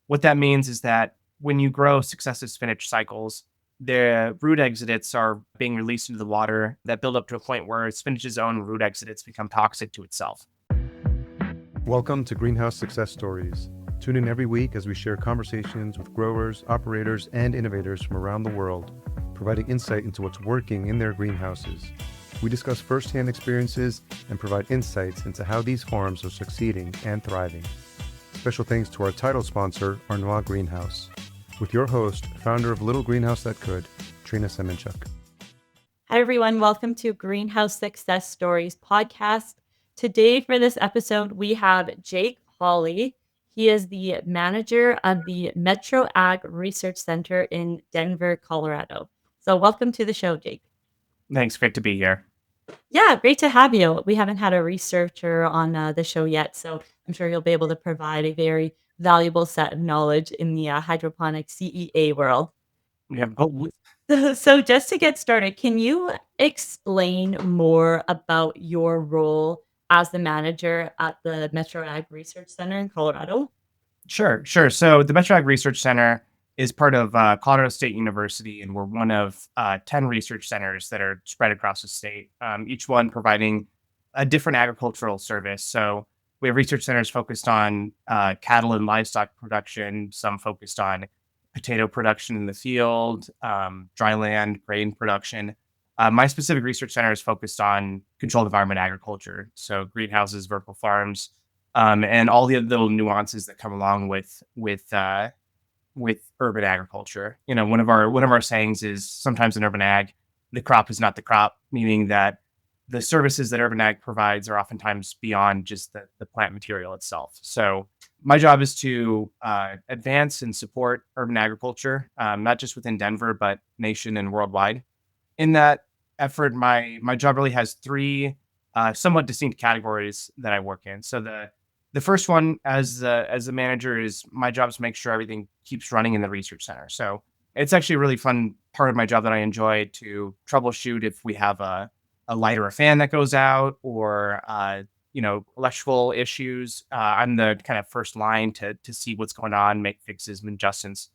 What that means is that when you grow successive spinach cycles, the root exudates are being released into the water that build up to a point where spinach's own root exudates become toxic to itself. Welcome to Greenhouse Success Stories. Tune in every week as we share conversations with growers, operators, and innovators from around the world, providing insight into what's working in their greenhouses. We discuss firsthand experiences and provide insights into how these farms are succeeding and thriving. Special thanks to our title sponsor, Arnois Greenhouse, with your host, founder of Little Greenhouse That Could, Trina Semenchuk. Hi, everyone. Welcome to Greenhouse Success Stories podcast. Today, for this episode, we have Jake Holley. He is the manager of the Metro Ag Research Center in Denver, Colorado. So welcome to the show, Jake. Thanks. Great to be here. Yeah, great to have you. We haven't had a researcher on the show yet, so I'm sure you'll be able to provide a very valuable set of knowledge in the hydroponic CEA world. Yeah. So just to get started, can you explain more about your role as the manager at the Metro Ag Research Center in Colorado? Sure. So the Metro Ag Research Center is part of Colorado State University, and we're one of 10 research centers that are spread across the state, each one providing a different agricultural service. So we have research centers focused on cattle and livestock production, some focused on potato production in the field, dry land, grain production. My specific research center is focused on controlled environment agriculture, so greenhouses, vertical farms, and all the little nuances that come along with urban agriculture. You know, one of our sayings is sometimes in urban ag, the crop is not the crop, meaning that the services that urban ag provides are oftentimes beyond just the plant material itself. So my job is to advance and support urban agriculture, not just within Denver, but nation and worldwide. In that effort, my job really has three somewhat distinct categories that I work in. So the first one as a manager is my job is to make sure everything keeps running in the research center. So it's actually a really fun part of my job that I enjoy to troubleshoot if we have a light or a fan that goes out or electrical issues. I'm the kind of first line to see what's going on, make fixes and adjustments.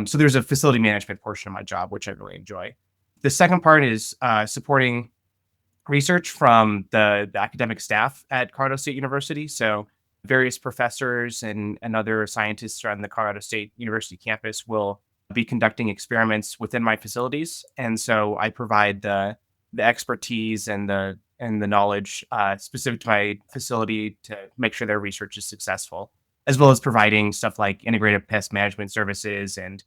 So there's a facility management portion of my job, which I really enjoy. The second part is supporting research from the academic staff at Colorado State University. So various professors and other scientists around the Colorado State University campus will be conducting experiments within my facilities. And so I provide the expertise and the knowledge specific to my facility to make sure their research is successful, as well as providing stuff like integrated pest management services and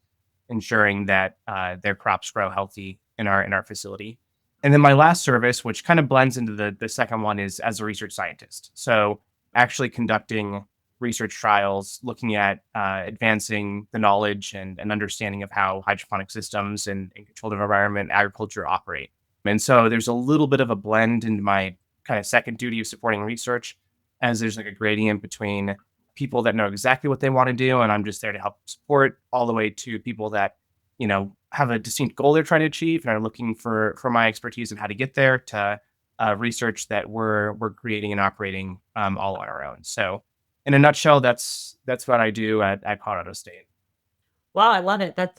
ensuring that their crops grow healthy in our facility. And then my last service, which kind of blends into the second one, is as a research scientist. So actually conducting research trials, looking at advancing the knowledge and understanding of how hydroponic systems and controlled environment agriculture operate. And so there's a little bit of a blend in my kind of second duty of supporting research, as there's like a gradient between people that know exactly what they want to do, and I'm just there to help support, all the way to people that, have a distinct goal they're trying to achieve and are looking for my expertise and how to get there, to research that we're creating and operating all on our own. So in a nutshell, that's what I do at Colorado State. Wow, I love it. That's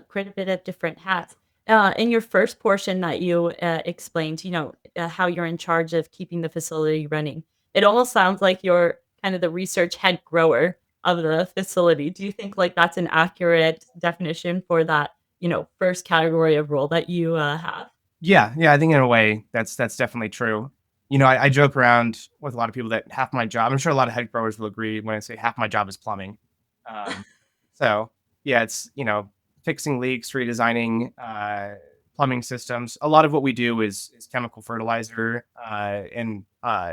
quite a bit of different hats. In your first portion that you explained, how you're in charge of keeping the facility running, it almost sounds like you're kind of the research head grower of the facility. Do you think like that's an accurate definition for that, first category of role that you have? Yeah, I think in a way that's definitely true. I joke around with a lot of people that half my job, I'm sure a lot of head growers will agree when I say half my job is plumbing. Um, so yeah, it's, fixing leaks, redesigning plumbing systems. A lot of what we do is chemical fertilizer and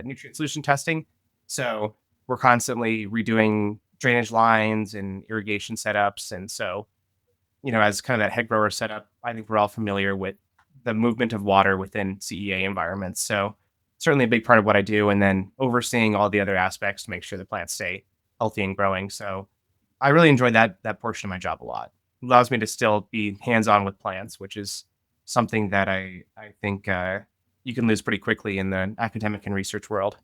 nutrient solution testing. So we're constantly redoing drainage lines and irrigation setups. And so, as kind of that head grower setup, I think we're all familiar with the movement of water within CEA environments. So certainly a big part of what I do, and then overseeing all the other aspects to make sure the plants stay healthy and growing. So I really enjoy that portion of my job a lot. It allows me to still be hands-on with plants, which is something that I think you can lose pretty quickly in the academic and research world.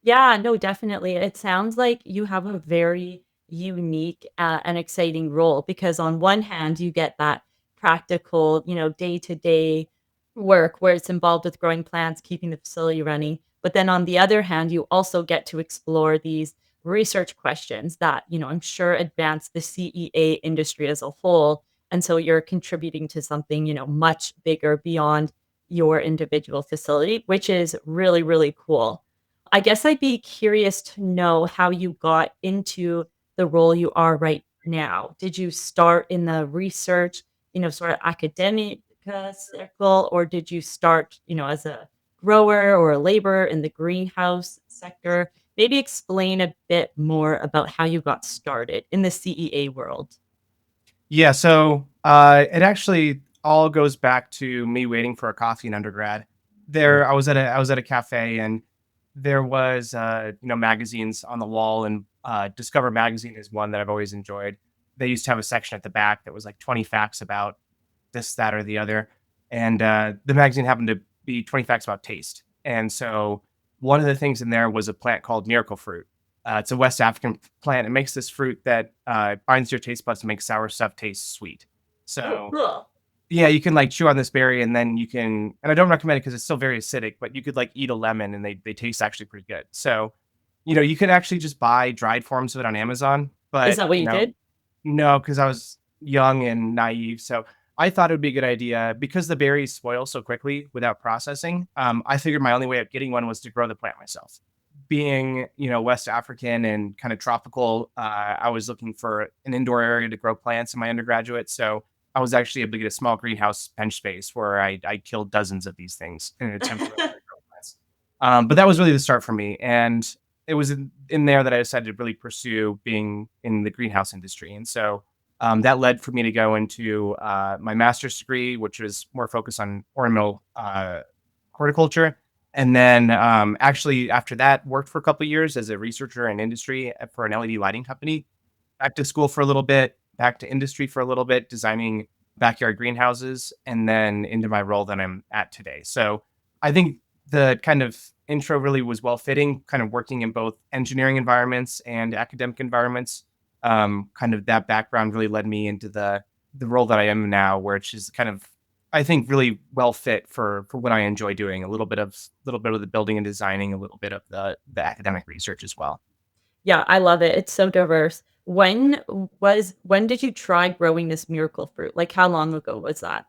Yeah, no, definitely. It sounds like you have a very unique and exciting role because on one hand you get that practical, day to day work where it's involved with growing plants, keeping the facility running. But then on the other hand, you also get to explore these research questions that, I'm sure advance the CEA industry as a whole. And so you're contributing to something, much bigger beyond your individual facility, which is really, really cool. I guess I'd be curious to know how you got into the role you are right now. Did you start in the research, sort of academic circle, or did you start, as a grower or a laborer in the greenhouse sector? Maybe explain a bit more about how you got started in the CEA world. Yeah, so it actually all goes back to me waiting for a coffee in undergrad. Right. I was at a cafe, and there was magazines on the wall, and Discover magazine is one that I've always enjoyed. They used to have a section at the back that was like 20 facts about this, that, or the other, and the magazine happened to be 20 facts about taste. And so one of the things in there was a plant called miracle fruit. It's a West African plant. It makes this fruit that binds your taste buds to make sour stuff taste sweet. Oh, So cool. yeah, you can like chew on this berry, and then you can. And I don't recommend it because it's still very acidic. But you could like eat a lemon, and they taste actually pretty good. So you can actually just buy dried forms of it on Amazon. Is But that what you did? no, because I was young and naive. So I thought it would be a good idea because the berries spoil so quickly without processing. I figured my only way of getting one was to grow the plant myself. Being, West African and kind of tropical, I was looking for an indoor area to grow plants in my undergraduate. So I was actually able to get a small greenhouse bench space where I killed dozens of these things in an attempt to learn how to grow plants. But that was really the start for me. And it was in there that I decided to really pursue being in the greenhouse industry. And so that led for me to go into my master's degree, which was more focused on ornamental horticulture. And then actually after that, worked for a couple of years as a researcher in industry for an LED lighting company. Back to school for a little bit, back to industry for a little bit, designing backyard greenhouses, and then into my role that I'm at today. So I think the kind of intro really was well fitting, kind of working in both engineering environments and academic environments. Kind of that background really led me into the role that I am now, which is kind of I think really well fit for what I enjoy doing. A little bit of the building and designing, a little bit of the academic research as well. Yeah, I love it. It's so diverse. When did you try growing this miracle fruit? Like how long ago was that?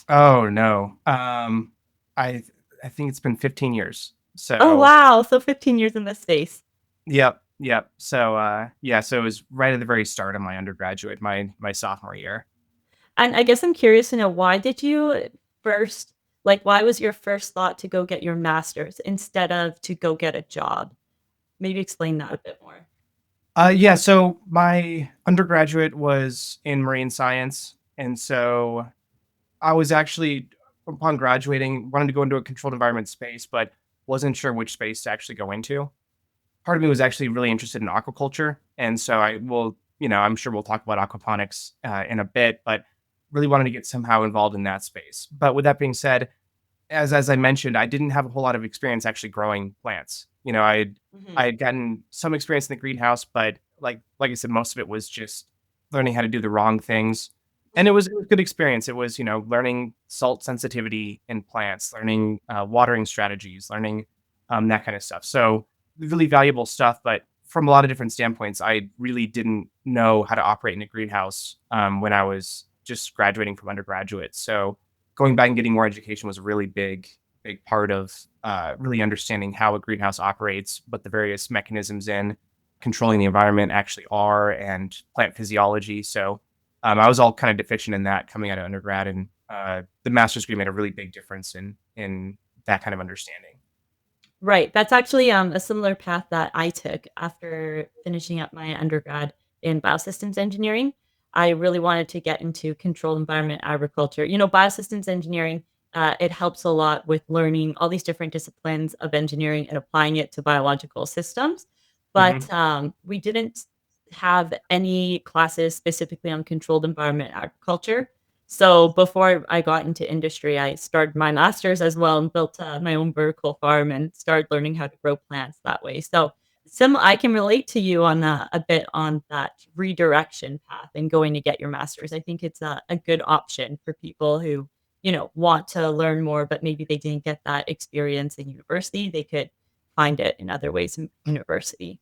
Oh no, I I think it's been 15 years. Oh So wow, so 15 years in this space. yep, yep. So yeah, so it was right at the very start of my undergraduate, my sophomore year. And I guess I'm curious to know why did you first why was your first thought to go get your master's instead of to go get a job? Maybe explain that a bit more. Yeah, so my undergraduate was in marine science, and so I was actually upon graduating wanted to go into a controlled environment space, but wasn't sure which space to actually go into. Part of me was actually really interested in aquaculture, and so I will, I'm sure we'll talk about aquaponics in a bit, but really wanted to get somehow involved in that space. But with that being said, as I mentioned, I didn't have a whole lot of experience actually growing plants. I Mhm. had gotten some experience in the greenhouse, but like I said, most of it was just learning how to do the wrong things. And it was good experience. It was, learning salt sensitivity in plants, learning watering strategies, learning that kind of stuff. So really valuable stuff, but from a lot of different standpoints, I really didn't know how to operate in a greenhouse when I was just graduating from undergraduate. So going back and getting more education was a really big part of really understanding how a greenhouse operates, what the various mechanisms in controlling the environment actually are, and plant physiology. So I was all kind of deficient in that coming out of undergrad, and the master's degree made a really big difference in that kind of understanding. Right. That's actually a similar path that I took after finishing up my undergrad in biosystems engineering. I really wanted to get into controlled environment agriculture. Biosystems engineering, it helps a lot with learning all these different disciplines of engineering and applying it to biological systems. Hmm. But we didn't have any classes specifically on controlled environment agriculture. So before I got into industry, I started my master's as well and built my own vertical farm and started learning how to grow plants that way. So I can relate to you on a bit on that redirection path and going to get your master's. I think it's a good option for people who, want to learn more, but maybe they didn't get that experience in university. They could find it in other ways in university.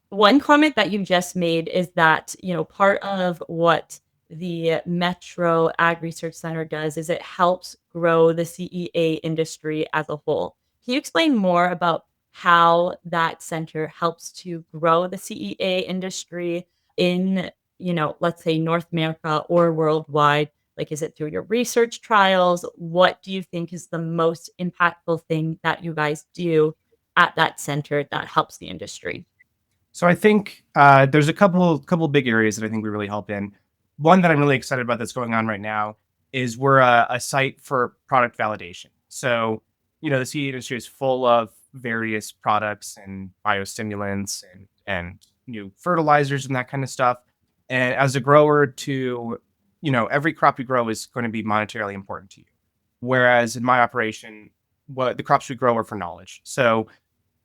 One comment that you just made is that, part of what the Metro Ag Research Center does is it helps grow the CEA industry as a whole. Can you explain more about how that center helps to grow the CEA industry in, let's say North America or worldwide? Like, is it through your research trials? What do you think is the most impactful thing that you guys do at that center that helps the industry? So I think there's a couple big areas that I think we really help in. One that I'm really excited about that's going on right now is we're a site for product validation. So the seed industry is full of various products and biostimulants and new fertilizers and that kind of stuff. And as a grower, to every crop you grow is going to be monetarily important to you. Whereas in my operation, what the crops we grow are for knowledge. So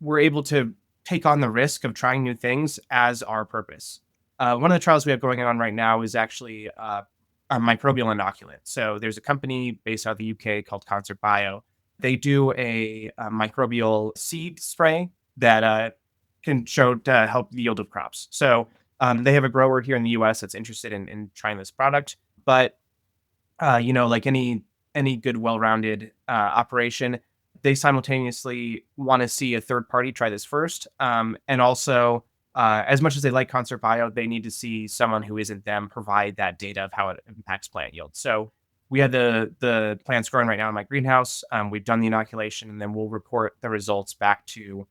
we're able to take on the risk of trying new things as our purpose. One of the trials we have going on right now is actually a microbial inoculant. So there's a company based out of the UK called Concert Bio. They do a microbial seed spray that can show to help the yield of crops. So they have a grower here in the US that's interested in trying this product. But like any good, well-rounded operation, they simultaneously want to see a third party try this first, and also, as much as they like Concert Bio, they need to see someone who isn't them provide that data of how it impacts plant yield. So we have the plants growing right now in my greenhouse. We've done the inoculation, and then we'll report the results back to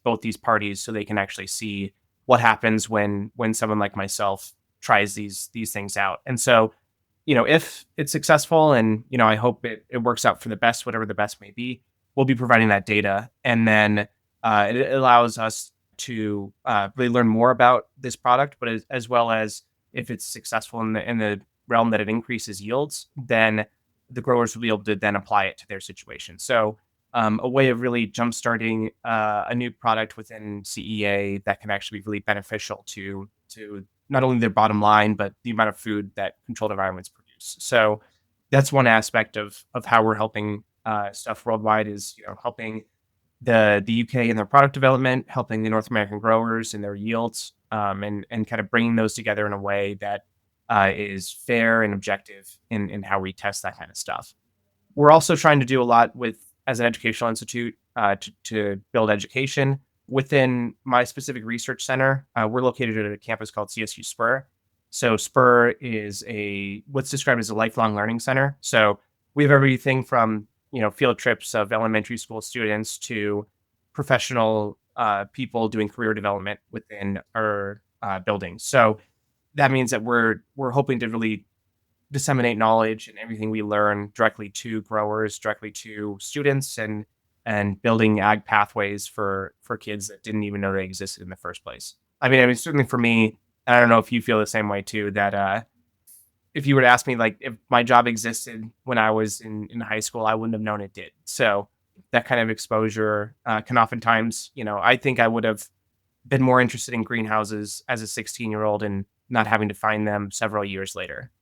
both these parties so they can actually see what happens when someone like myself tries these things out. And so if it's successful and, I hope it works out for the best, whatever the best may be, we'll be providing that data. And then it allows us to really learn more about this product, but as well as if it's successful in the realm that it increases yields, then the growers will be able to then apply it to their situation. So a way of really jumpstarting a new product within CEA that can actually be really beneficial to not only their bottom line, but the amount of food that controlled environments produce. So that's one aspect of how we're helping stuff worldwide is helping the UK in their product development, helping the North American growers in their yields, and kind of bringing those together in a way that is fair and objective in how we test that kind of stuff. We're also trying to do a lot with as an educational institute to build education within my specific research center. We're located at a campus called CSU Spur. So Spur is what's described as a lifelong learning center. So we have everything from field trips of elementary school students to professional people doing career development within our buildings. So that means that we're hoping to really disseminate knowledge and everything we learn directly to growers, directly to students, and building ag pathways for kids that didn't even know they existed in the first place. I mean, certainly for me, and I don't know if you feel the same way too, that if you were to ask me like if my job existed when I was in high school, I wouldn't have known it did. So that kind of exposure can oftentimes, I think I would have been more interested in greenhouses as a 16-year-old and not having to find them several years later.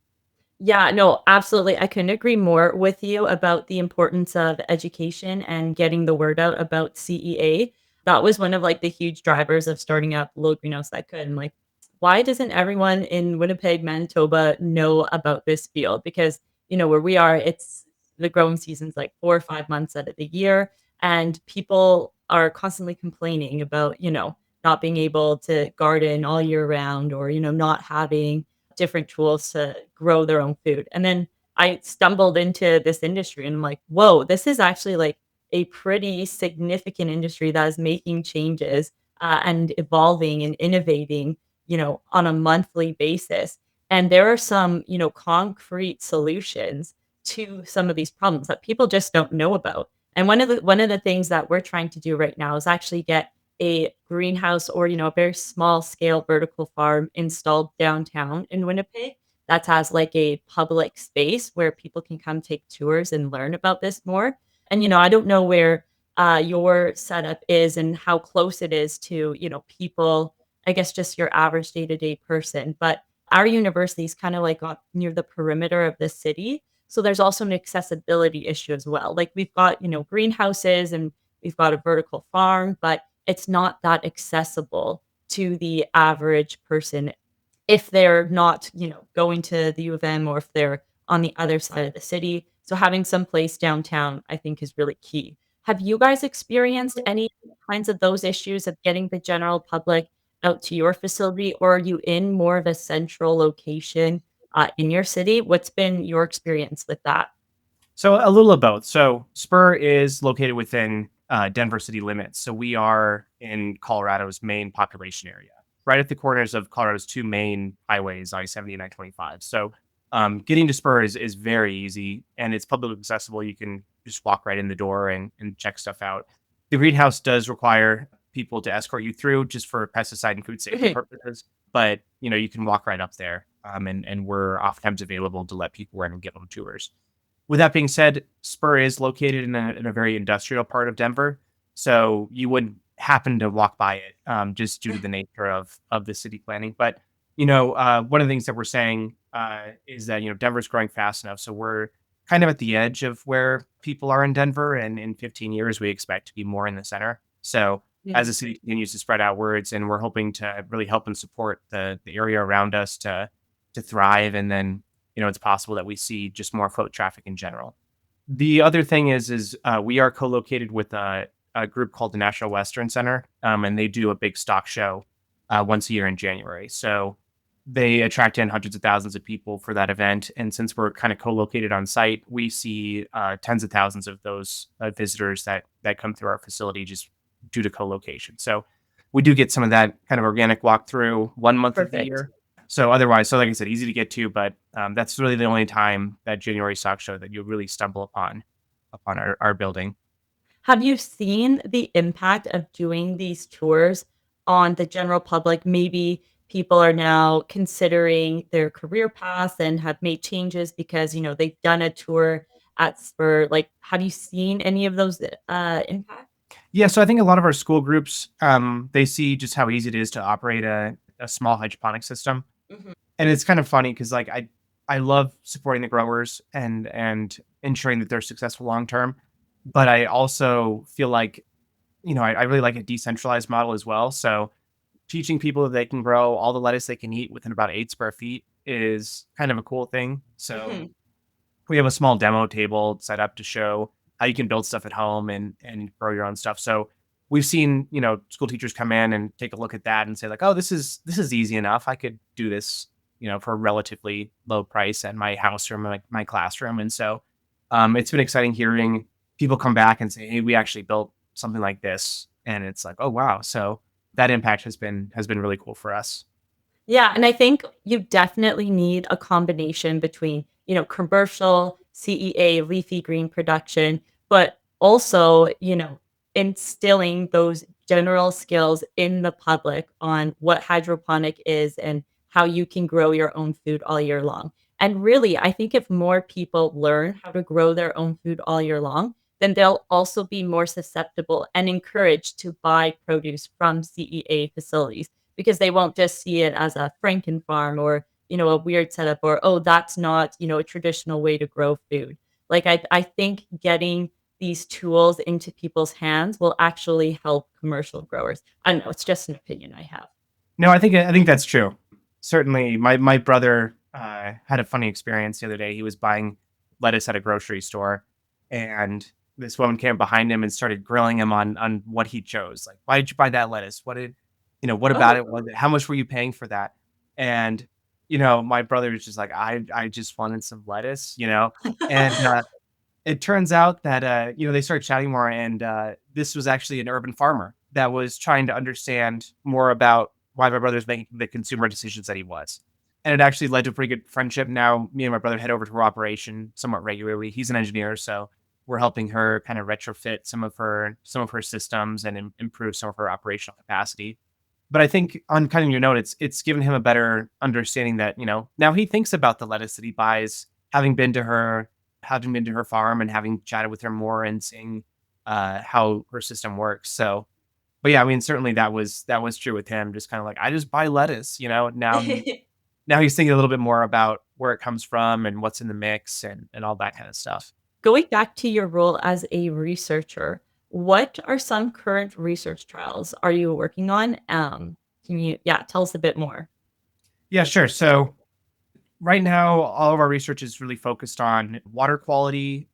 Yeah, no, absolutely. I couldn't agree more with you about the importance of education and getting the word out about CEA. That was one of like the huge drivers of starting up Little Greenhouse That Could. And like, why doesn't everyone in Winnipeg, Manitoba know about this field? Because, where we are, it's the growing season's like 4 or 5 months out of the year. And people are constantly complaining about, not being able to garden all year round or, not having different tools to grow their own food. And then I stumbled into this industry and I'm like, whoa, this is actually like a pretty significant industry that is making changes and evolving and innovating, on a monthly basis. And there are some, concrete solutions to some of these problems that people just don't know about. And one of the things that we're trying to do right now is actually get a greenhouse or, a very small scale vertical farm installed downtown in Winnipeg that has like a public space where people can come take tours and learn about this more. And, I don't know where your setup is and how close it is to, people, I guess just your average day-to-day person. But our university is kind of like near the perimeter of the city. So there's also an accessibility issue as well. Like we've got, greenhouses and we've got a vertical farm, but it's not that accessible to the average person if they're not, going to the U of M or if they're on the other side of the city. So having some place downtown, I think, is really key. Have you guys experienced any kinds of those issues of getting the general public out to your facility, or are you in more of a central location in your city? What's been your experience with that? So a little of both. So Spur is located within Denver city limits. So we are in Colorado's main population area, right at the corners of Colorado's two main highways, I-70 and I-25. So getting to Spur is very easy and it's publicly accessible. You can just walk right in the door and check stuff out. The greenhouse does require people to escort you through just for pesticide and food safety Mhm. purposes, but you can walk right up there, and we're oftentimes available to let people in and give them tours. With that being said, Spur is located in a very industrial part of Denver, so you wouldn't happen to walk by it, just due to the nature of the city planning. But one of the things that we're saying is that Denver's growing fast enough, so we're kind of at the edge of where people are in Denver, and in 15 years we expect to be more in the center. So as the city continues to spread outwards, and we're hoping to really help and support the area around us to thrive, and then it's possible that we see just more foot traffic in general. The other thing is we are co-located with a group called the National Western Center, and they do a big stock show once a year in January. So they attract in hundreds of thousands of people for that event, and since we're kind of co-located on site, we see tens of thousands of those visitors that come through our facility just due to co-location. So we do get some of that kind of organic walkthrough 1 month of the Perfect. year. So otherwise, so like I said, easy to get to, but that's really the only time that January stock show that you'll really stumble upon our building. Have you seen the impact of doing these tours on the general public? Maybe people are now considering their career paths and have made changes because, they've done a tour at Spur. Like, have you seen any of those impacts? Yeah, so I think a lot of our school groups, they see just how easy it is to operate a small hydroponic system, Mhm. and it's kind of funny because like I love supporting the growers and ensuring that they're successful long term, but I also feel like I really like a decentralized model as well. So teaching people that they can grow all the lettuce they can eat within about 8 square feet is kind of a cool thing. So Mhm. we have a small demo table set up to show how you can build stuff at home and grow your own stuff. So we've seen, school teachers come in and take a look at that and say like, "Oh, this is easy enough. I could do this, for a relatively low price at my house or my classroom." And so it's been exciting hearing people come back and say, "Hey, we actually built something like this." And it's like, "Oh, wow." So that impact has been really cool for us. Yeah, and I think you definitely need a combination between, commercial, CEA, leafy green production, but also, instilling those general skills in the public on what hydroponic is and how you can grow your own food all year long. And really, I think if more people learn how to grow their own food all year long, then they'll also be more susceptible and encouraged to buy produce from CEA facilities because they won't just see it as a Franken farm or, a weird setup or, oh, that's not, a traditional way to grow food. Like I think getting these tools into people's hands will actually help commercial growers. I don't know, it's just an opinion I have. No, I think that's true. Certainly, my brother had a funny experience the other day. He was buying lettuce at a grocery store, and this woman came behind him and started grilling him on what he chose. Like, why did you buy that lettuce? What about Oh. it? How much were you paying for that? And my brother was just like, I just wanted some lettuce, and it turns out that, they started chatting more, and this was actually an urban farmer that was trying to understand more about why my brother's making the consumer decisions that he was. And it actually led to a pretty good friendship. Now, me and my brother head over to her operation somewhat regularly. He's an engineer, so we're helping her kind of retrofit some of her systems and improve some of her operational capacity. But I think on kind of your note, it's given him a better understanding that, now he thinks about the lettuce that he buys, having been to her farm and having chatted with her more and seeing, how her system works. So, but yeah, I mean, certainly that was true with him. Just kind of like, I just buy lettuce, now he's thinking a little bit more about where it comes from and what's in the mix and all that kind of stuff. Going back to your role as a researcher, what are some current research trials are you working on? Can you tell us a bit more? Yeah, sure. So right now, all of our research is really focused on water quality,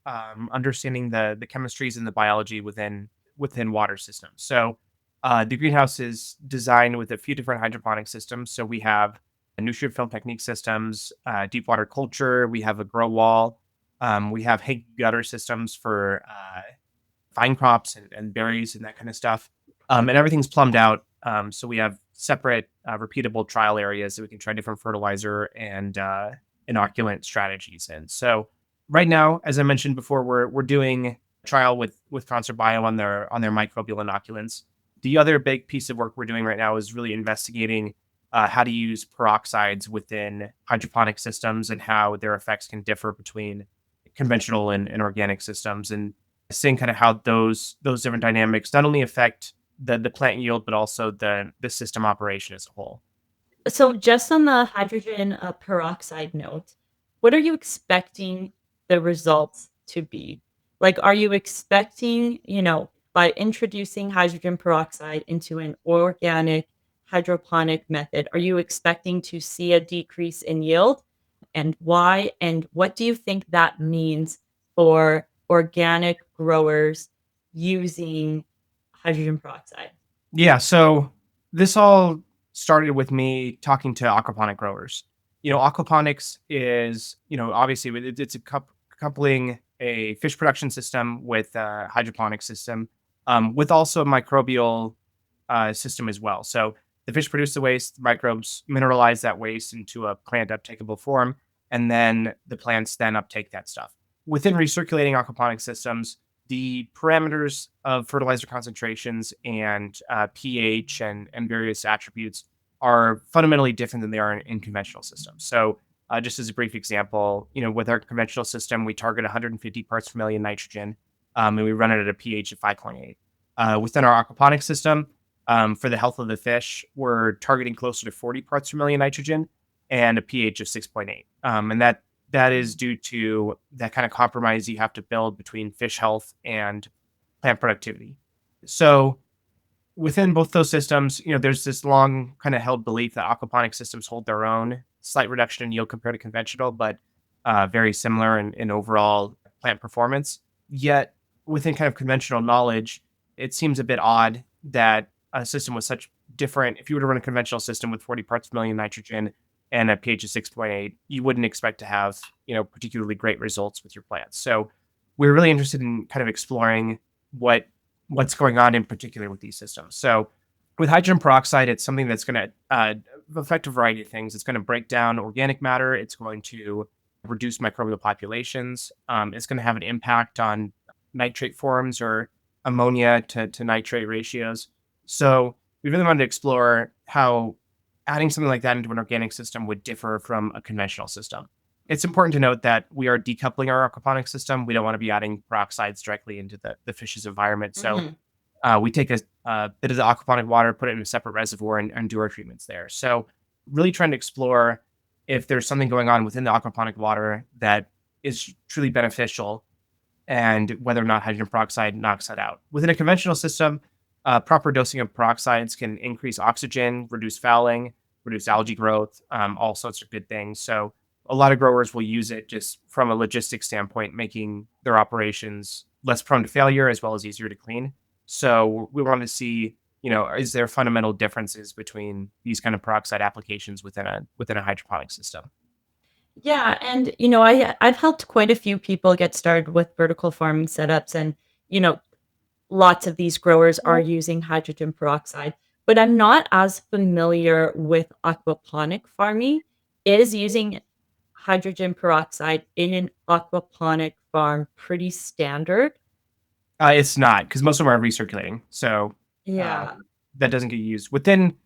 understanding the chemistries and the biology within water systems. So, the greenhouse is designed with a few different hydroponic systems. So we have nutrient film technique systems, deep water culture. We have a grow wall. We have hang gutter systems for vine crops and berries and that kind of stuff. And everything's plumbed out. So we have separate, repeatable trial areas that we can try different fertilizer and inoculant strategies in. So right now, as I mentioned before, we're doing a trial with Concert Bio on their microbial inoculants. The other big piece of work we're doing right now is really investigating how to use peroxides within hydroponic systems and how their effects can differ between conventional and organic systems, and seeing kind of how those different dynamics not only affect the plant yield, but also the system operation as a whole. So, just on the hydrogen peroxide note, what are you expecting the results to be? Like, are you expecting, by introducing hydrogen peroxide into an organic hydroponic method, are you expecting to see a decrease in yield? And why? And what do you think that means for organic growers using hydrogen peroxide? Yeah, so this all started with me talking to aquaponic growers. Aquaponics is, obviously it's coupling a fish production system with a hydroponic system, with also a microbial system as well. So the fish produce the waste, the microbes mineralize that waste into a plant uptakeable form, and then the plants then uptake that stuff. Within recirculating aquaponic systems, the parameters of fertilizer concentrations and pH and various attributes are fundamentally different than they are in conventional systems. So, just as a brief example, with our conventional system, we target 150 parts per million nitrogen, and we run it at a pH of 5.8. Within our aquaponic system, for the health of the fish, we're targeting closer to 40 parts per million nitrogen and a pH of 6.8. And that is due to that kind of compromise you have to build between fish health and plant productivity. So within both those systems, there's this long kind of held belief that aquaponic systems hold their own, slight reduction in yield compared to conventional, but very similar in overall plant performance. Yet within kind of conventional knowledge, it seems a bit odd that a system with such different, if you were to run a conventional system with 40 parts per million nitrogen and a pH of 6.8, you wouldn't expect to have, particularly great results with your plants. So we're really interested in kind of exploring what's going on in particular with these systems. So with hydrogen peroxide, it's something that's going to affect a variety of things. It's going to break down organic matter. It's going to reduce microbial populations. It's going to have an impact on nitrate forms or ammonia to nitrate ratios. So we really wanted to explore how adding something like that into an organic system would differ from a conventional system. It's important to note that we are decoupling our aquaponic system. We don't want to be adding peroxides directly into the fish's environment. So Mhm. we take a bit of the aquaponic water, put it in a separate reservoir, and do our treatments there. So really trying to explore if there's something going on within the aquaponic water that is truly beneficial, and whether or not hydrogen peroxide knocks that out. Within a conventional system, proper dosing of peroxides can increase oxygen, reduce fouling, reduce algae growth, all sorts of good things. So a lot of growers will use it just from a logistics standpoint, making their operations less prone to failure as well as easier to clean. So we want to see, is there fundamental differences between these kind of peroxide applications within a hydroponic system? Yeah, and I've helped quite a few people get started with vertical farming setups, and you know, lots of these growers are using hydrogen peroxide, but I'm not as familiar with aquaponic farming. Is using hydrogen peroxide in an aquaponic farm pretty standard? It's not, because most of them are recirculating. So uh, Yeah. that doesn't get used. Within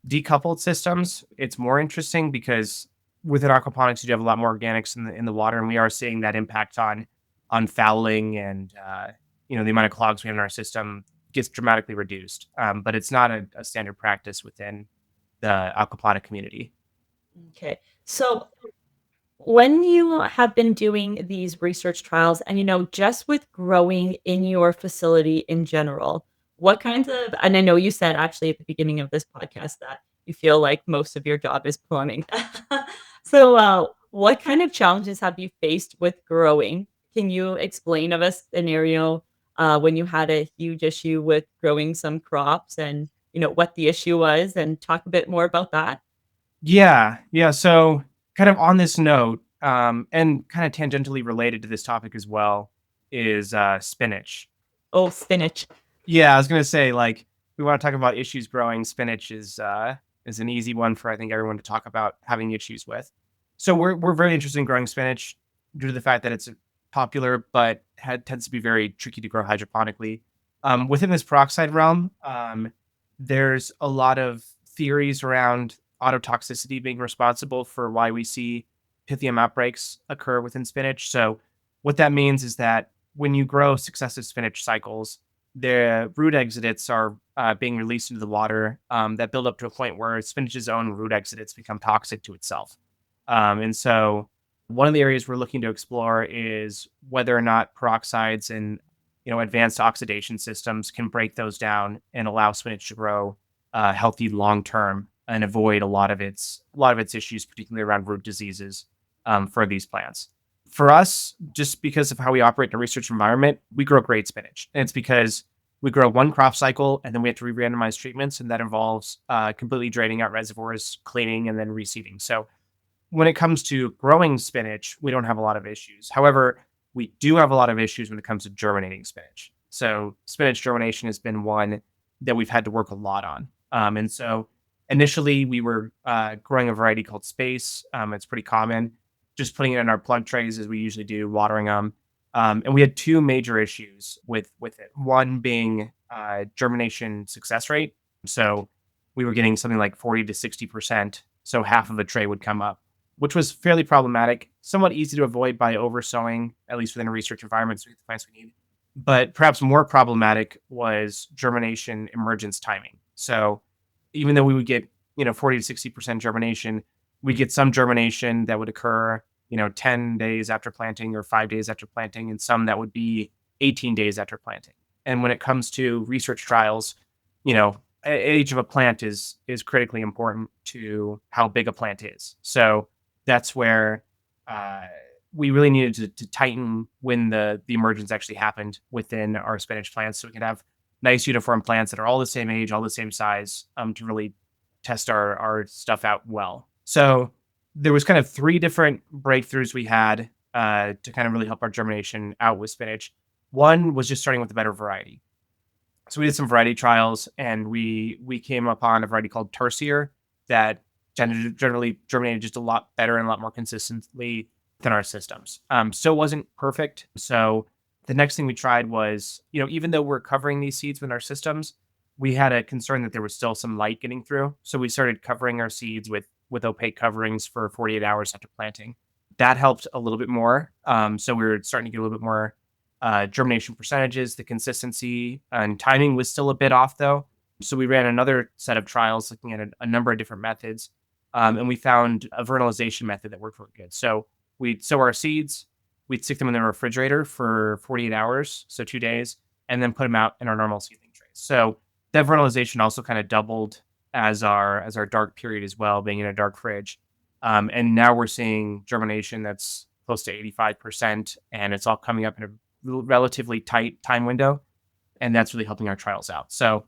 decoupled systems, it's more interesting because within aquaponics, you do have a lot more organics in the water, and we are seeing that impact on fouling and the amount of clogs we have in our system gets dramatically reduced. But it's not a standard practice within the aquaponic community. Okay. So when you have been doing these research trials and, just with growing in your facility in general, what kinds of, and I know you said actually at the beginning of this podcast that you feel like most of your job is plumbing. So, what kind of challenges have you faced with growing? Can you explain of a scenario when you had a huge issue with growing some crops and, what the issue was and talk a bit more about that? Yeah, yeah. So, kind of on this note, and kind of tangentially related to this topic as well, is spinach. Oh, spinach. Yeah, I was gonna say, like, we want to talk about issues growing. Spinach is an easy one for I think everyone to talk about having issues with. So we're very interested in growing spinach due to the fact that it's popular, but tends to be very tricky to grow hydroponically. Within this peroxide realm, there's a lot of theories around autotoxicity being responsible for why we see pythium outbreaks occur within spinach. So what that means is that when you grow successive spinach cycles, the root exudates are being released into the water that build up to a point where spinach's own root exudates become toxic to itself. And so one of the areas we're looking to explore is whether or not peroxides and advanced oxidation systems can break those down and allow spinach to grow healthy long term and avoid a lot of its issues, particularly around root diseases for these plants. For us, just because of how we operate in a research environment, we grow great spinach. And it's because we grow one crop cycle and then we have to re-randomize treatments, and that involves completely draining out reservoirs, cleaning, and then reseeding. So when it comes to growing spinach, we don't have a lot of issues. However, we do have a lot of issues when it comes to germinating spinach. So spinach germination has been one that we've had to work a lot on. And so initially we were growing a variety called Space. It's pretty common. Just putting it in our plug trays as we usually do, watering them. And we had two major issues with it. One being germination success rate. So we were getting something like 40 to 60%. So half of a tray would come up, which was fairly problematic, somewhat easy to avoid by oversowing, at least within a research environment, so we get the plants we need. But perhaps more problematic was germination emergence timing. So even though we would get 40 to 60% germination, we get some germination that would occur 10 days after planting or 5 days after planting, and some that would be 18 days after planting. And when it comes to research trials, age of a plant is critically important to how big a plant is. So that's where we really needed to tighten when the emergence actually happened within our spinach plants, so we can have nice uniform plants that are all the same age, all the same size, to really test our stuff out well. So there was kind of three different breakthroughs we had to kind of really help our germination out with spinach. One was just starting with a better variety. So we did some variety trials, and we came upon a variety called Tertier that generally germinated just a lot better and a lot more consistently than our systems. Still wasn't perfect. So the next thing we tried was, even though we're covering these seeds with our systems, we had a concern that there was still some light getting through. So we started covering our seeds with opaque coverings for 48 hours after planting. That helped a little bit more. So we were starting to get a little bit more germination percentages. The consistency and timing was still a bit off, though. So we ran another set of trials looking at a number of different methods. And we found a vernalization method that worked really good. So we'd sow our seeds, we'd stick them in the refrigerator for 48 hours, so 2 days, and then put them out in our normal seedling trays. So that vernalization also kind of doubled as our dark period as well, being in a dark fridge. And now we're seeing germination that's close to 85%, and it's all coming up in a relatively tight time window. And that's really helping our trials out. So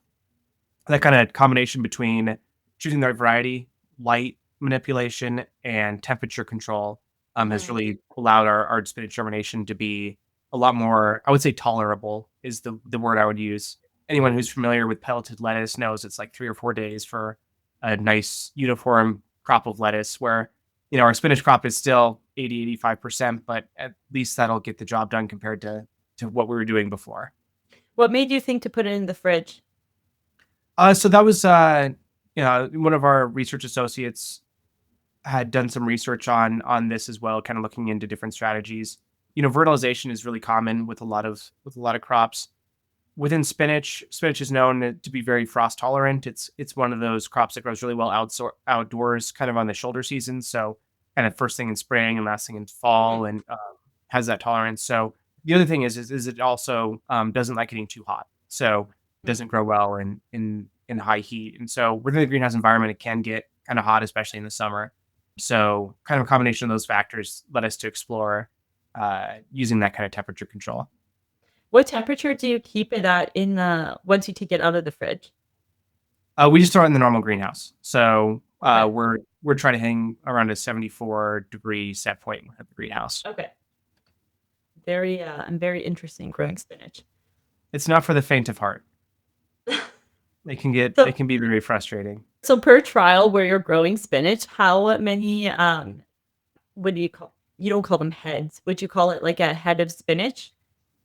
that kind of combination between choosing the right variety, light manipulation, and temperature control has Mhm. really allowed our spinach germination to be a lot more, I would say tolerable is the word I would use. Anyone who's familiar with pelleted lettuce knows it's like 3 or 4 days for a nice uniform crop of lettuce, where our spinach crop is still 80-85%, but at least that'll get the job done compared to what we were doing before. What made you think to put it in the fridge? So that was one of our research associates had done some research on this as well, kind of looking into different strategies. fertilization is really common with a lot of crops. Within spinach, spinach is known to be very frost tolerant. It's one of those crops that grows really well outdoors, kind of on the shoulder season. So kind of first thing in spring and last thing in fall, Mhm. and has that tolerance. So the other thing is it also doesn't like getting too hot. So it doesn't grow well in high heat. And so within the greenhouse environment, it can get kind of hot, especially in the summer. So kind of a combination of those factors led us to explore using that kind of temperature control. What temperature do you keep it at in the once you take it out of the fridge? We just throw it in the normal greenhouse. So Okay. we're trying to hang around a 74-degree set point at the greenhouse. Okay. Very, and very interesting growing spinach. It's not for the faint of heart. It So can be very frustrating. so per trial where you're growing spinach, how many, what do you don't call them heads. Would you call it like a head of spinach?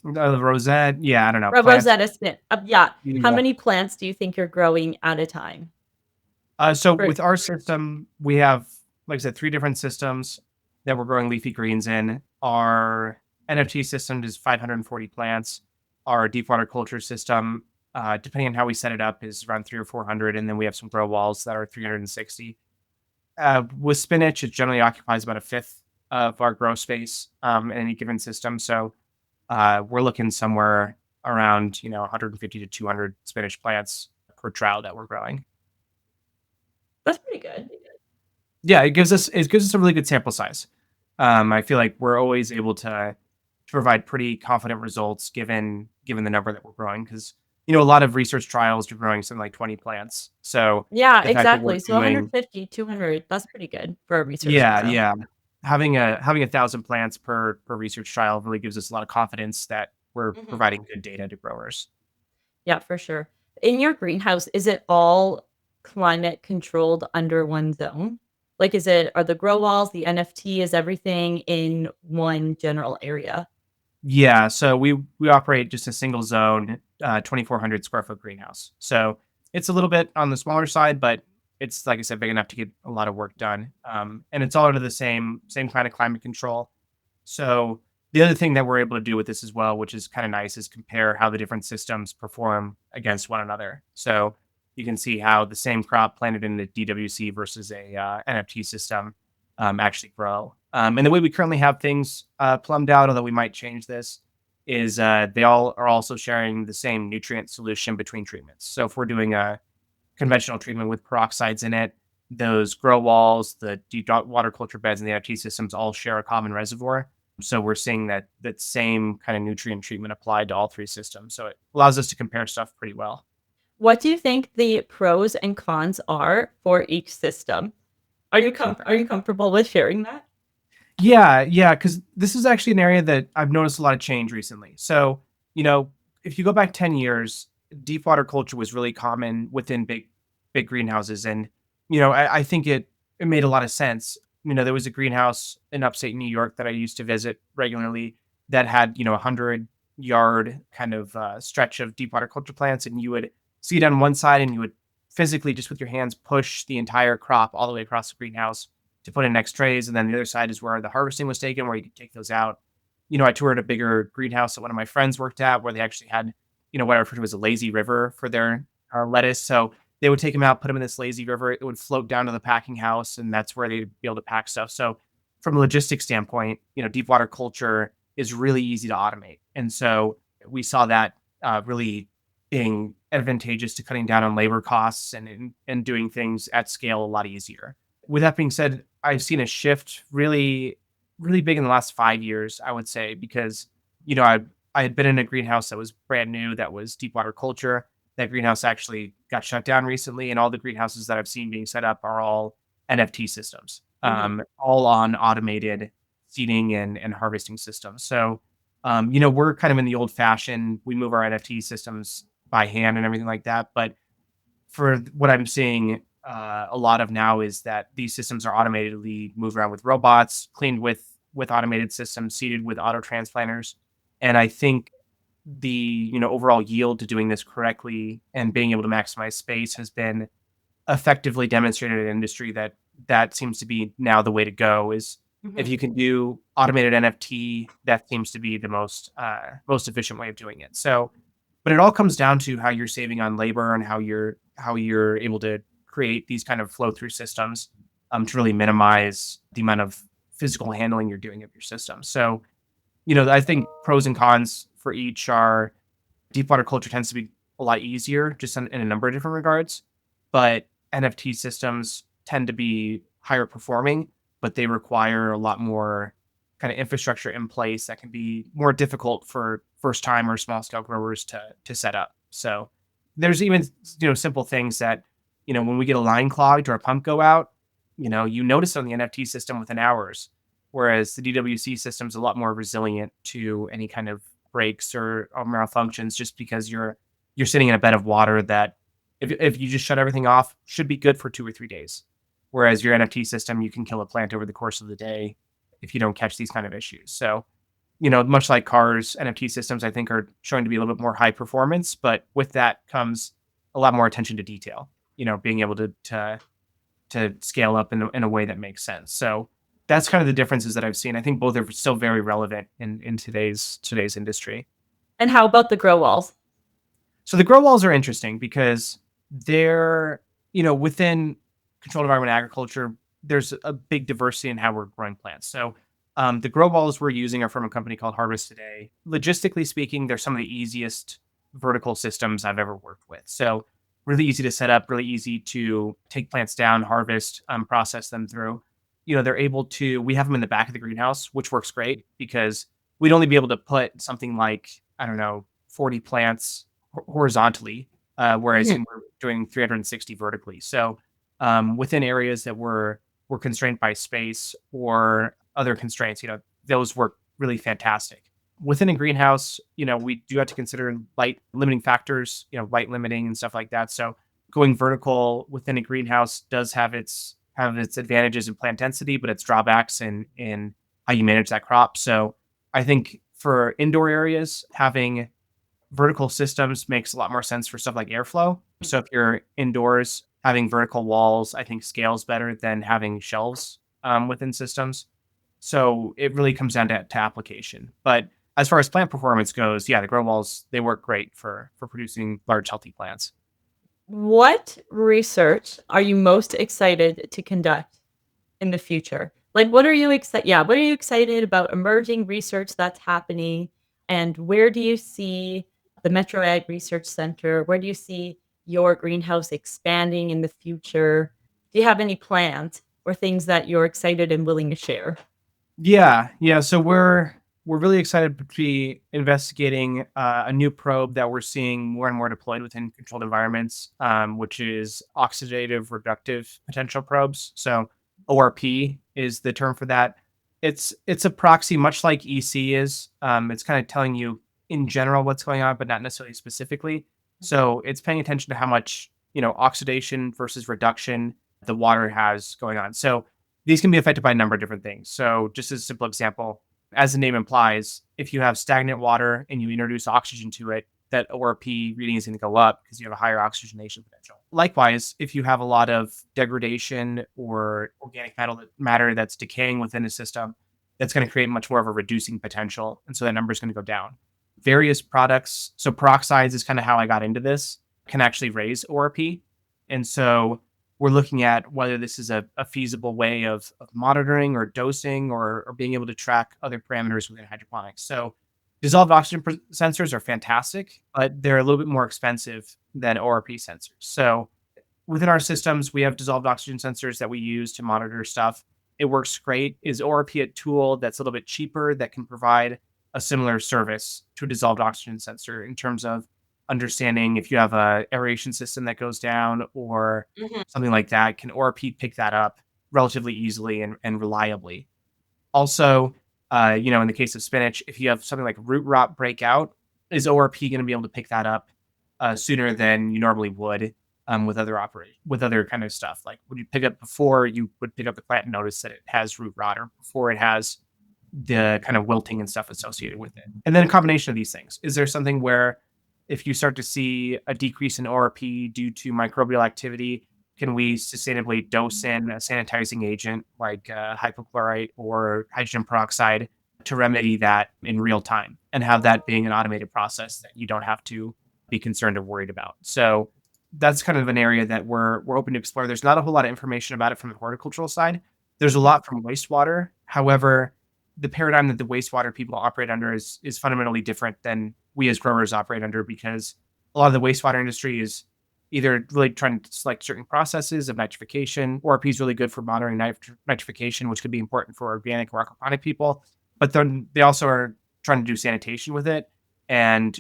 The rosette, yeah, I don't know, Ro plants. Rosetta spin yeah. How Yeah. many plants do you think you're growing at a time? So For with our system, we have, like I said, three different systems that we're growing leafy greens in. Our NFT system is 540 plants. Our deep water culture system, depending on how we set it up, is around 300 or 400, and then we have some grow walls that are 360. With spinach, it generally occupies about a fifth of our grow space in any given system. So we're looking somewhere around 150 to 200 spinach plants per trowel that we're growing. that's pretty good. Yeah, it gives us a really good sample size. I feel like we're always able to provide pretty confident results given the number that we're growing, because a lot of research trials are growing something like 20 plants. So Yeah, the fact that we're exactly. So doing 150, 200, that's pretty good for a research yeah, trial. yeah, having 1,000 plants per research trial really gives us a lot of confidence that we're Mhm. providing good data to growers. Yeah, for sure. In your greenhouse, is it all climate controlled under one zone? Like, are the grow walls, the NFT, is everything in one general area? Yeah, so we operate just a single zone, 2,400 square foot greenhouse. So it's a little bit on the smaller side, but it's, like I said, big enough to get a lot of work done. And it's all under the same kind of climate control. So the other thing that we're able to do with this as well, which is kind of nice, is compare how the different systems perform against one another. So you can see how the same crop planted in the DWC versus a NFT system actually grow. And the way we currently have things plumbed out, although we might change this, is they all are also sharing the same nutrient solution between treatments. So if we're doing a conventional treatment with peroxides in it, those grow walls, the deep water culture beds, and the NFT systems all share a common reservoir. So we're seeing that same kind of nutrient treatment applied to all three systems. So it allows us to compare stuff pretty well. What do you think the pros and cons are for each system? Are you comfortable with sharing that? Yeah, yeah, because this is actually an area that I've noticed a lot of change recently. So, you know, if you go back 10 years, deep water culture was really common within big greenhouses. And, I think it made a lot of sense. There was a greenhouse in upstate New York that I used to visit regularly that had, 100-yard kind of stretch of deep water culture plants. And you would see it on one side and you would physically just with your hands push the entire crop all the way across the greenhouse to put in next trays. And then the other side is where the harvesting was taken, where you could take those out. I toured a bigger greenhouse that one of my friends worked at where they actually had, what I refer to as a lazy river for their lettuce. So they would take them out, put them in this lazy river. It would float down to the packing house, and that's where they'd be able to pack stuff. So from a logistics standpoint, deep water culture is really easy to automate. And so we saw that really being advantageous to cutting down on labor costs and doing things at scale a lot easier. With that being said, I've seen a shift really, really big in the last 5 years, I would say, because, I had been in a greenhouse that was brand new, that was deep water culture. That greenhouse actually got shut down recently, and all the greenhouses that I've seen being set up are all NFT systems, Mhm. all on automated seeding and harvesting systems. So, we're kind of in the old fashioned, we move our NFT systems by hand and everything like that. But for what I'm seeing a lot of now is that these systems are automatically moved around with robots, cleaned with automated systems, seeded with auto transplanters, and I think the overall yield to doing this correctly and being able to maximize space has been effectively demonstrated in industry that seems to be now the way to go. Is If Mhm. you can do automated NFT, that seems to be the most efficient way of doing it. So, but it all comes down to how you're saving on labor and how you're able to create these kind of flow through systems to really minimize the amount of physical handling you're doing of your system. So, I think pros and cons for each are deep water culture tends to be a lot easier just in a number of different regards, but NFT systems tend to be higher performing, but they require a lot more kind of infrastructure in place that can be more difficult for first time or small scale growers to set up. So there's even simple things that when we get a line clogged or a pump go out, you notice on the NFT system within hours, whereas the DWC system is a lot more resilient to any kind of breaks or malfunctions just because you're sitting in a bed of water that if you just shut everything off should be good for 2 or 3 days. Whereas your NFT system, you can kill a plant over the course of the day if you don't catch these kind of issues. So, much like cars, NFT systems I think are showing to be a little bit more high performance, but with that comes a lot more attention to detail. Being able to scale up in a way that makes sense. So that's kind of the differences that I've seen. I think both are still very relevant in today's industry. And how about the grow walls? So the grow walls are interesting because they're, within controlled environment agriculture, there's a big diversity in how we're growing plants. So the grow walls we're using are from a company called Harvest Today. Logistically speaking, they're some of the easiest vertical systems I've ever worked with. So really easy to set up, really easy to take plants down, harvest, process them through. They're able to, we have them in the back of the greenhouse, which works great because we'd only be able to put something like, I don't know, 40 plants horizontally, whereas Mhm. we're doing 360 vertically. So within areas that were constrained by space or other constraints, those work really fantastic. Within a greenhouse, we do have to consider light limiting factors, light limiting and stuff like that. So going vertical within a greenhouse does have its advantages in plant density, but its drawbacks in how you manage that crop. So I think for indoor areas, having vertical systems makes a lot more sense for stuff like airflow. So if you're indoors, having vertical walls, I think scales better than having shelves within systems. So it really comes down to application. But as far as plant performance goes, yeah, the grow walls they work great for producing large healthy plants. What research are you most excited to conduct in the future? Like, what are you excited about emerging research that's happening, and where do you see the Metro Ag Research Center? Where do you see your greenhouse expanding in the future? Do you have any plans or things that you're excited and willing to share? Yeah, yeah. So we're really excited to be investigating a new probe that we're seeing more and more deployed within controlled environments, which is oxidative reductive potential probes. So ORP is the term for that. It's a proxy, much like EC is. It's kind of telling you in general what's going on, but not necessarily specifically. So it's paying attention to how much oxidation versus reduction the water has going on. So these can be affected by a number of different things. So, just as a simple example, as the name implies, if you have stagnant water and you introduce oxygen to it, that ORP reading is going to go up because you have a higher oxygenation potential. Likewise, if you have a lot of degradation or organic matter that's decaying within a system, that's going to create much more of a reducing potential. And so that number is going to go down. Various products, so peroxides is kind of how I got into this, can actually raise ORP. And so we're looking at whether this is a feasible way of monitoring or dosing or being able to track other parameters within hydroponics. So dissolved oxygen sensors are fantastic, but they're a little bit more expensive than ORP sensors. So within our systems, we have dissolved oxygen sensors that we use to monitor stuff. It works great. Is ORP a tool that's a little bit cheaper that can provide a similar service to a dissolved oxygen sensor in terms of understanding if you have a aeration system that goes down or Mhm. something like that? Can ORP pick that up relatively easily and reliably? Also, in the case of spinach, if you have something like root rot breakout, is ORP going to be able to pick that up sooner than you normally would with other kind of stuff? Like would you pick up before you would pick up the plant and notice that it has root rot or before it has the kind of wilting and stuff associated with it? And then a combination of these things. Is there something where if you start to see a decrease in ORP due to microbial activity, can we sustainably dose in a sanitizing agent like hypochlorite or hydrogen peroxide to remedy that in real time and have that being an automated process that you don't have to be concerned or worried about. So that's kind of an area that we're open to explore. There's not a whole lot of information about it from the horticultural side. There's a lot from wastewater. However, the paradigm that the wastewater people operate under is fundamentally different than we as growers operate under, because a lot of the wastewater industry is either really trying to select certain processes of nitrification. ORP is really good for monitoring nitrification, which could be important for organic or aquaponic people. But then they also are trying to do sanitation with it. And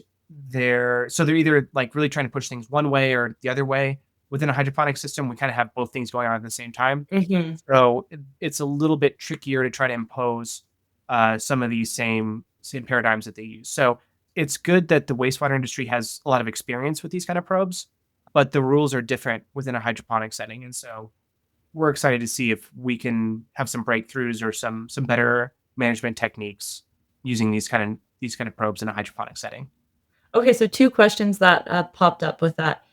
they're either like really trying to push things one way or the other way. Within a hydroponic system, we kind of have both things going on at the same time. Hmm. So it's a little bit trickier to try to impose some of these same paradigms that they use. So it's good that the wastewater industry has a lot of experience with these kind of probes, but the rules are different within a hydroponic setting. And so we're excited to see if we can have some breakthroughs or some better management techniques using these kind of probes in a hydroponic setting. Okay, so two questions that popped up with that.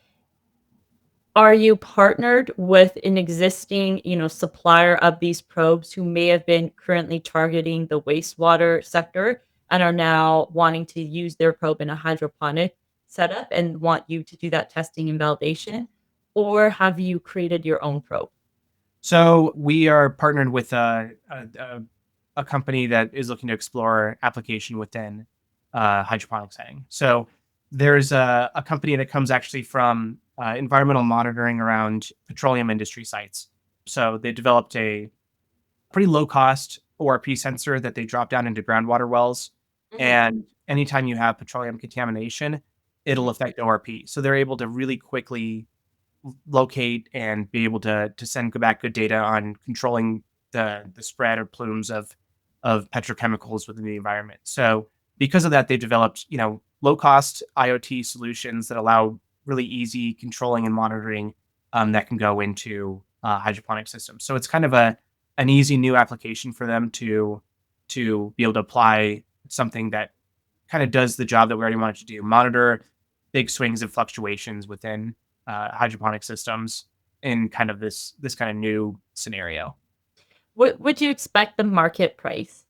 Are you partnered with an existing, supplier of these probes who may have been currently targeting the wastewater sector and are now wanting to use their probe in a hydroponic setup and want you to do that testing and validation? Or have you created your own probe? So we are partnered with a company that is looking to explore application within hydroponic setting. So there's a company that comes actually from environmental monitoring around petroleum industry sites. So they developed a pretty low cost ORP sensor that they drop down into groundwater wells. Mhm, And anytime you have petroleum contamination, it'll mhm, affect ORP. So they're able to really quickly locate and be able to send back good data on controlling the spread or plumes of petrochemicals within the environment. So because of that, they've developed low cost IoT solutions that allow really easy controlling and monitoring that can go into hydroponic systems. So it's kind of an easy new application for them to be able to apply something that kind of does the job that we already wanted to do: monitor big swings and fluctuations within hydroponic systems in kind of this kind of new scenario. What would you expect the market price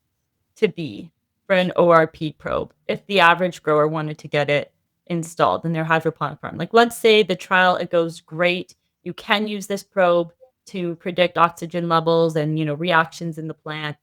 to be for an ORP probe if the average grower wanted to get it installed in their hydroponic farm? Like, let's say the trial, it goes great. You can use this probe to predict oxygen levels and, reactions in the plant.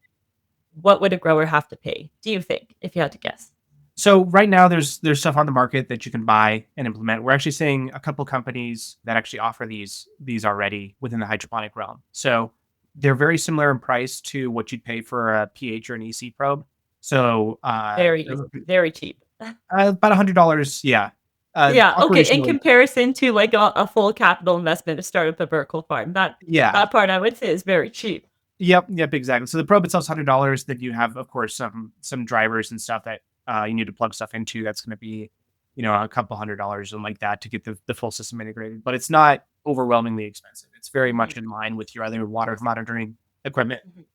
What would a grower have to pay, do you think, if you had to guess? So right now there's stuff on the market that you can buy and implement. We're actually seeing a couple companies that actually offer these already within the hydroponic realm. So they're very similar in price to what you'd pay for a pH or an EC probe. So Very easy, very cheap. about $100, yeah. Yeah, okay, in Operationally, comparison to, like, a full capital investment to start up a vertical farm, yeah. that part I would say is very cheap. Yep, exactly. So the probe itself's $100. Then you have, of course, some drivers and stuff that you need to plug stuff into. That's going to be, a couple $100 and like that to get the full system integrated. But it's not overwhelmingly expensive. It's very Mhm, much in line with your other water monitoring equipment. mhm.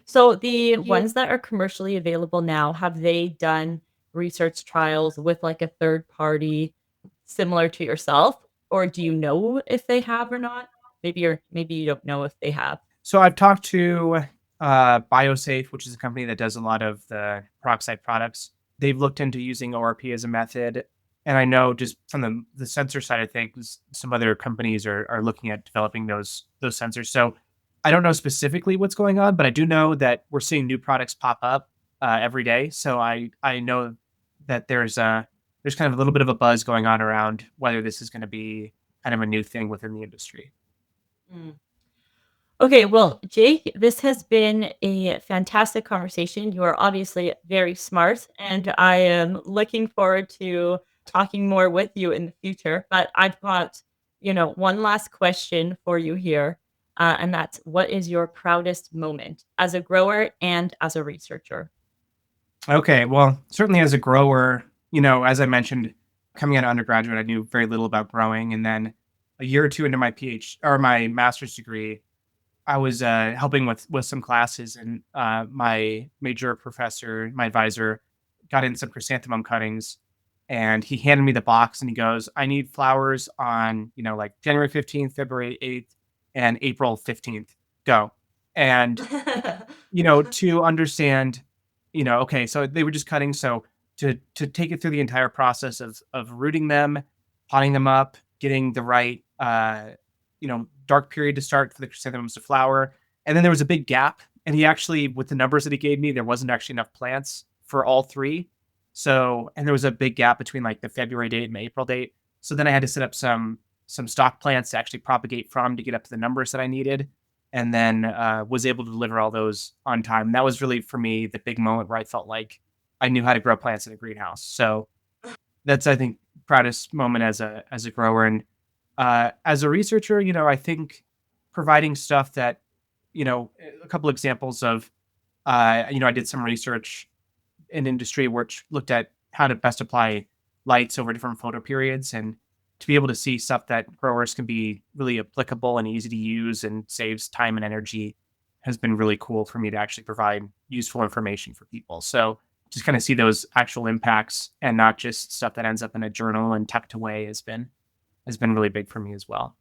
So the ones that are commercially available now, have they done research trials with, like, a third party similar to yourself? Or do you know if they have or not? Maybe you don't know if they have. So I've talked to BioSafe, which is a company that does a lot of the peroxide products. They've looked into using ORP as a method. And I know just from the sensor side of things, some other companies are looking at developing those sensors. So I don't know specifically what's going on, but I do know that we're seeing new products pop up every day. So I know that there's kind of a little bit of a buzz going on around whether this is going to be kind of a new thing within the industry. Mm. Okay, well, Jake, this has been a fantastic conversation. You are obviously very smart, and I am looking forward to talking more with you in the future. But I've got, one last question for you here, and that's, what is your proudest moment as a grower and as a researcher? Okay, well, certainly as a grower, as I mentioned, coming out of undergraduate, I knew very little about growing, and then a year or two into my PhD or my master's degree, I was helping with some classes, and my major professor, my advisor, got in some chrysanthemum cuttings, and he handed me the box, and he goes, "I need flowers on like January 15th, February 8th, and April 15th, go. And to understand, okay, so they were just cutting. So to take it through the entire process of rooting them, potting them up, getting the right dark period to start for the chrysanthemums to flower. And then there was a big gap. And he actually, with the numbers that he gave me, there wasn't actually enough plants for all three. So, and there was a big gap between like the February date and the April date. So then I had to set up some stock plants to actually propagate from to get up to the numbers that I needed, and then was able to deliver all those on time. That was really for me the big moment where I felt like I knew how to grow plants in a greenhouse. So that's, I think, proudest moment as a grower. And as a researcher, I think providing stuff that, a couple examples of, I did some research in industry which looked at how to best apply lights over different photo periods, and to be able to see stuff that growers can be really applicable and easy to use and saves time and energy has been really cool for me to actually provide useful information for people. So just kind of see those actual impacts and not just stuff that ends up in a journal and tucked away has been really big for me as well.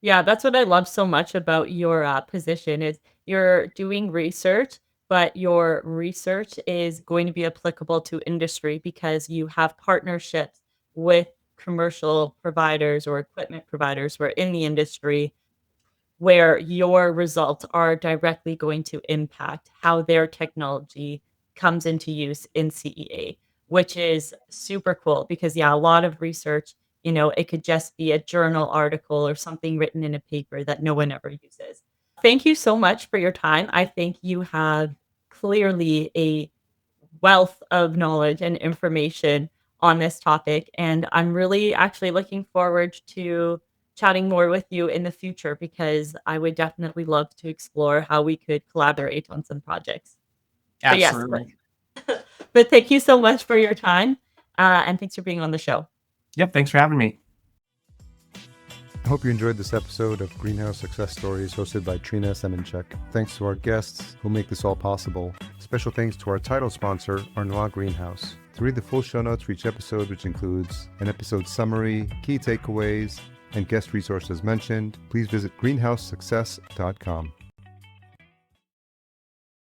Yeah, that's what I love so much about your position is you're doing research, but your research is going to be applicable to industry because you have partnerships with commercial providers or equipment providers who are in the industry where your results are directly going to impact how their technology comes into use in CEA, which is super cool because, yeah, a lot of research, it could just be a journal article or something written in a paper that no one ever uses. Thank you so much for your time. I think you have clearly a wealth of knowledge and information on this topic. And I'm really actually looking forward to chatting more with you in the future because I would definitely love to explore how we could collaborate on some projects. But yes, Absolutely. but thank you so much for your time. And thanks for being on the show. Yep. Thanks for having me. I hope you enjoyed this episode of Greenhouse Success Stories hosted by Trina Semenchek. Thanks to our guests who make this all possible. Special thanks to our title sponsor, Arnois Greenhouse. To read the full show notes for each episode, which includes an episode summary, key takeaways, and guest resources mentioned, please visit greenhousesuccess.com.